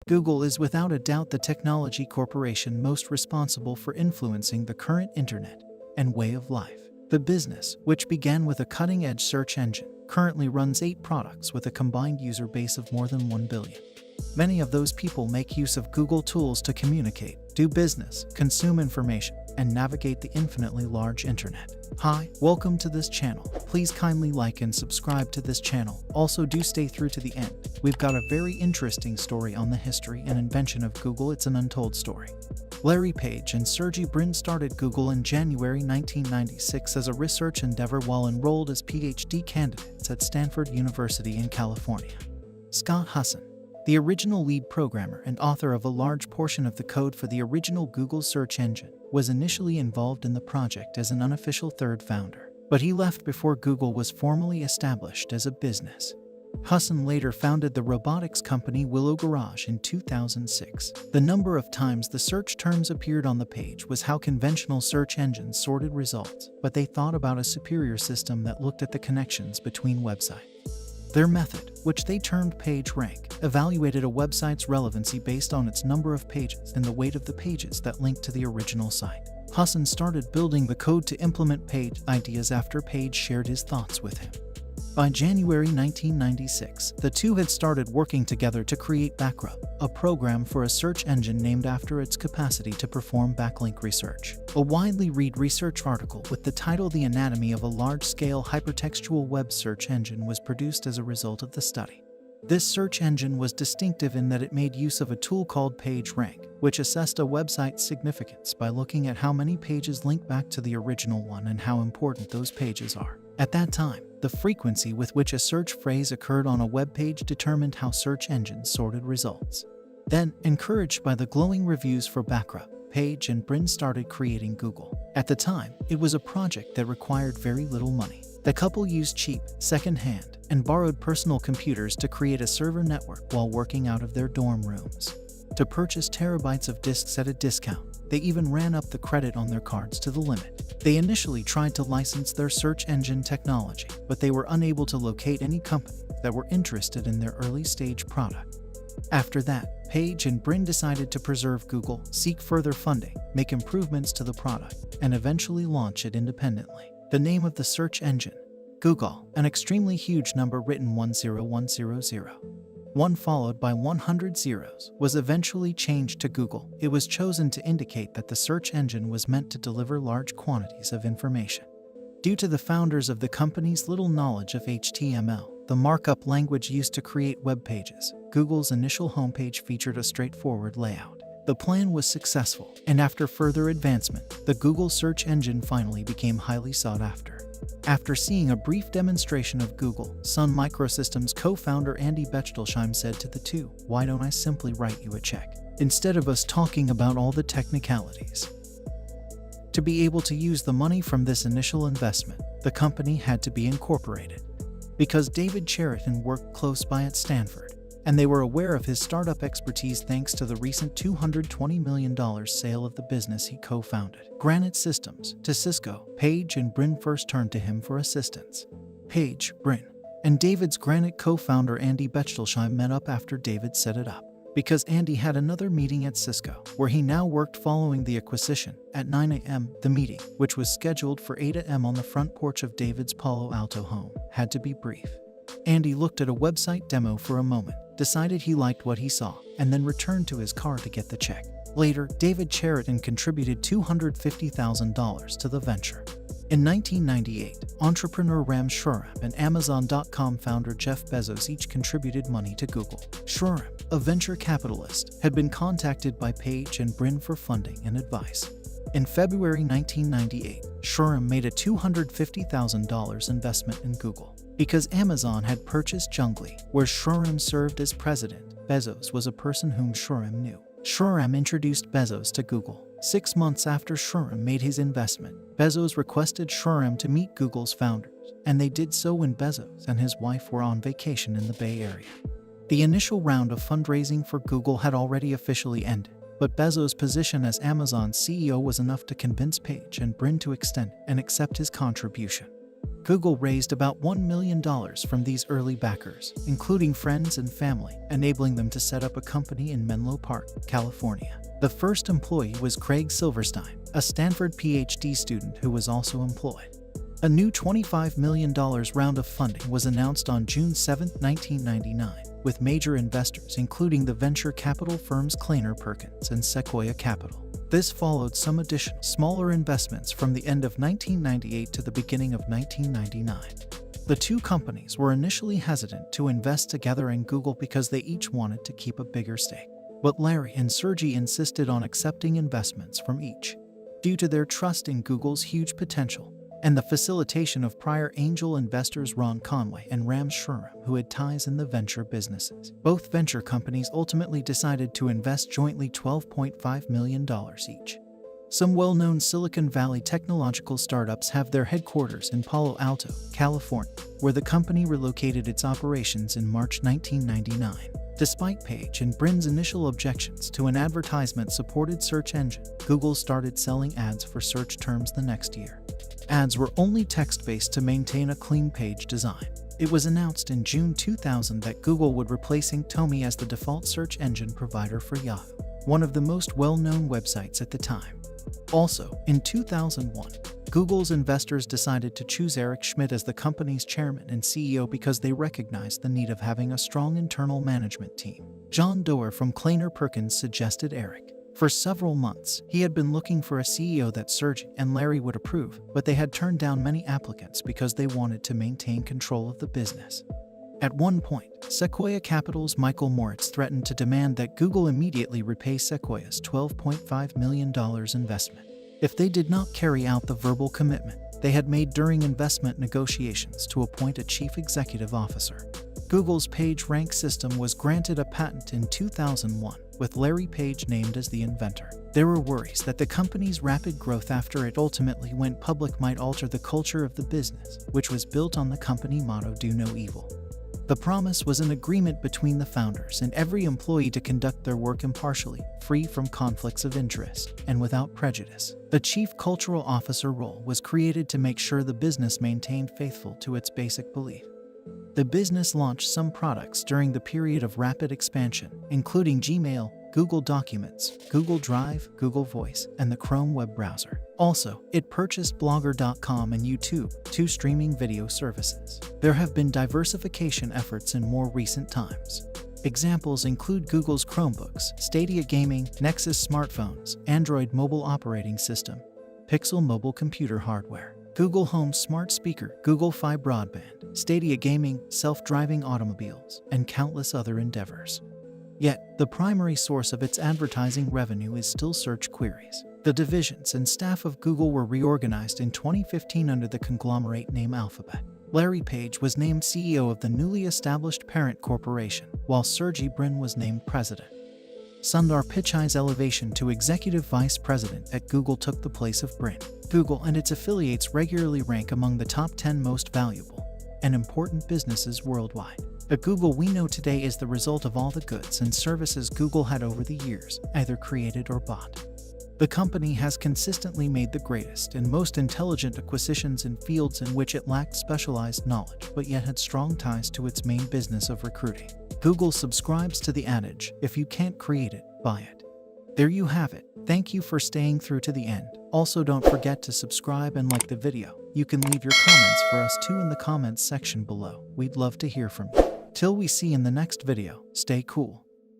Google is without a doubt the technology corporation most responsible for influencing the current internet and way of life. The business, which began with a cutting-edge search engine, currently runs 8 products with a combined user base of more than 1 billion. Many of those people make use of Google tools to communicate, do business, consume information, and navigate the infinitely large internet. Hi, welcome to this channel. Please kindly like and subscribe to this channel. Also do stay through to the end. We've got a very interesting story on the history and invention of Google. It's an untold story. Larry Page and Sergey Brin started Google in January 1996 as a research endeavor while enrolled as PhD candidates at Stanford University in California. Scott Husson, the original lead programmer and author of a large portion of the code for the original Google search engine, was initially involved in the project as an unofficial third founder, but he left before Google was formally established as a business. Husson later founded the robotics company Willow Garage in 2006. The number of times the search terms appeared on the page was how conventional search engines sorted results, but they thought about a superior system that looked at the connections between websites. Their method, which they termed PageRank, evaluated a website's relevancy based on its number of pages and the weight of the pages that linked to the original site. Husson started building the code to implement Page ideas after Page shared his thoughts with him. By January 1996, the two had started working together to create Backrub, a program for a search engine named after its capacity to perform backlink research. A widely read research article with the title "The Anatomy of a Large-Scale Hypertextual Web Search Engine" was produced as a result of the study. This search engine was distinctive in that it made use of a tool called PageRank, which assessed a website's significance by looking at how many pages link back to the original one and how important those pages are. At that time, the frequency with which a search phrase occurred on a web page determined how search engines sorted results. Then, encouraged by the glowing reviews for Backrub, Page and Brin started creating Google. At the time, it was a project that required very little money. The couple used cheap, second-hand, and borrowed personal computers to create a server network while working out of their dorm rooms. To purchase terabytes of disks at a discount, they even ran up the credit on their cards to the limit. They initially tried to license their search engine technology, but they were unable to locate any company that were interested in their early-stage product. After that, Page and Brin decided to preserve Google, seek further funding, make improvements to the product, and eventually launch it independently. The name of the search engine, Google, an extremely huge number written 10100. 1 followed by 100 zeros, was eventually changed to Google. It was chosen to indicate that the search engine was meant to deliver large quantities of information. Due to the founders of the company's little knowledge of HTML, the markup language used to create web pages, Google's initial homepage featured a straightforward layout. The plan was successful, and after further advancement, the Google search engine finally became highly sought after. After seeing a brief demonstration of Google, Sun Microsystems co-founder Andy Bechtolsheim said to the two, "Why don't I simply write you a check, instead of us talking about all the technicalities?" To be able to use the money from this initial investment, the company had to be incorporated. Because David Cheriton worked close by at Stanford, and they were aware of his startup expertise thanks to the recent $220 million sale of the business he co-founded, Granite Systems, to Cisco, Page and Brin first turned to him for assistance. Page, Brin, and David's Granite co-founder Andy Bechtolsheim met up after David set it up. Because Andy had another meeting at Cisco, where he now worked following the acquisition, at 9 a.m., the meeting, which was scheduled for 8 a.m. on the front porch of David's Palo Alto home, had to be brief. Andy looked at a website demo for a moment, decided he liked what he saw, and then returned to his car to get the check. Later, David Cheriton contributed $250,000 to the venture. In 1998, entrepreneur Ram Shriram and Amazon.com founder Jeff Bezos each contributed money to Google. Shriram, a venture capitalist, had been contacted by Page and Brin for funding and advice. In February 1998, Shriram made a $250,000 investment in Google. Because Amazon had purchased Junglee, where Shriram served as president, Bezos was a person whom Shriram knew. Shriram introduced Bezos to Google. 6 months after Shriram made his investment, Bezos requested Shriram to meet Google's founders, and they did so when Bezos and his wife were on vacation in the Bay Area. The initial round of fundraising for Google had already officially ended, but Bezos' position as Amazon's CEO was enough to convince Page and Brin to extend and accept his contribution. Google raised about $1 million from these early backers, including friends and family, enabling them to set up a company in Menlo Park, California. The first employee was Craig Silverstein, a Stanford PhD student who was also employed. A new $25 million round of funding was announced on June 7, 1999, with major investors including the venture capital firms Kleiner Perkins and Sequoia Capital. This followed some additional smaller investments from the end of 1998 to the beginning of 1999. The two companies were initially hesitant to invest together in Google because they each wanted to keep a bigger stake. But Larry and Sergey insisted on accepting investments from each, due to their trust in Google's huge potential and the facilitation of prior angel investors Ron Conway and Ram Shriram, who had ties in the venture businesses. Both venture companies ultimately decided to invest jointly $12.5 million each. Some well-known Silicon Valley technological startups have their headquarters in Palo Alto, California, where the company relocated its operations in March 1999. Despite Page and Brin's initial objections to an advertisement-supported search engine, Google started selling ads for search terms the next year. Ads were only text-based to maintain a clean page design. It was announced in June 2000 that Google would replace Inktomi as the default search engine provider for Yahoo, one of the most well-known websites at the time. Also, in 2001, Google's investors decided to choose Eric Schmidt as the company's chairman and CEO because they recognized the need of having a strong internal management team. John Doerr from Kleiner Perkins suggested Eric. For several months, he had been looking for a CEO that Sergey and Larry would approve, but they had turned down many applicants because they wanted to maintain control of the business. At one point, Sequoia Capital's Michael Moritz threatened to demand that Google immediately repay Sequoia's $12.5 million investment if they did not carry out the verbal commitment they had made during investment negotiations to appoint a chief executive officer. Google's PageRank system was granted a patent in 2001, with Larry Page named as the inventor. There were worries that the company's rapid growth after it ultimately went public might alter the culture of the business, which was built on the company motto "Do No Evil." The promise was an agreement between the founders and every employee to conduct their work impartially, free from conflicts of interest, and without prejudice. The Chief Cultural Officer role was created to make sure the business maintained faithful to its basic belief. The business launched some products during the period of rapid expansion, including Gmail, Google Documents, Google Drive, Google Voice, and the Chrome web browser. Also, it purchased Blogger.com and YouTube, two streaming video services. There have been diversification efforts in more recent times. Examples include Google's Chromebooks, Stadia Gaming, Nexus smartphones, Android mobile operating system, Pixel mobile computer hardware, Google Home smart speaker, Google Fi broadband, Stadia Gaming, self-driving automobiles, and countless other endeavors. Yet, the primary source of its advertising revenue is still search queries. The divisions and staff of Google were reorganized in 2015 under the conglomerate name Alphabet. Larry Page was named CEO of the newly established parent corporation, while Sergey Brin was named president. Sundar Pichai's elevation to executive vice president at Google took the place of Brin. Google and its affiliates regularly rank among the top 10 most valuable and important businesses worldwide. The Google we know today is the result of all the goods and services Google had over the years, either created or bought. The company has consistently made the greatest and most intelligent acquisitions in fields in which it lacked specialized knowledge but yet had strong ties to its main business of recruiting. Google subscribes to the adage, if you can't create it, buy it. There you have it. Thank you for staying through to the end. Also, don't forget to subscribe and like the video. You can leave your comments for us too in the comments section below. We'd love to hear from you. Till we see in the next video, stay cool.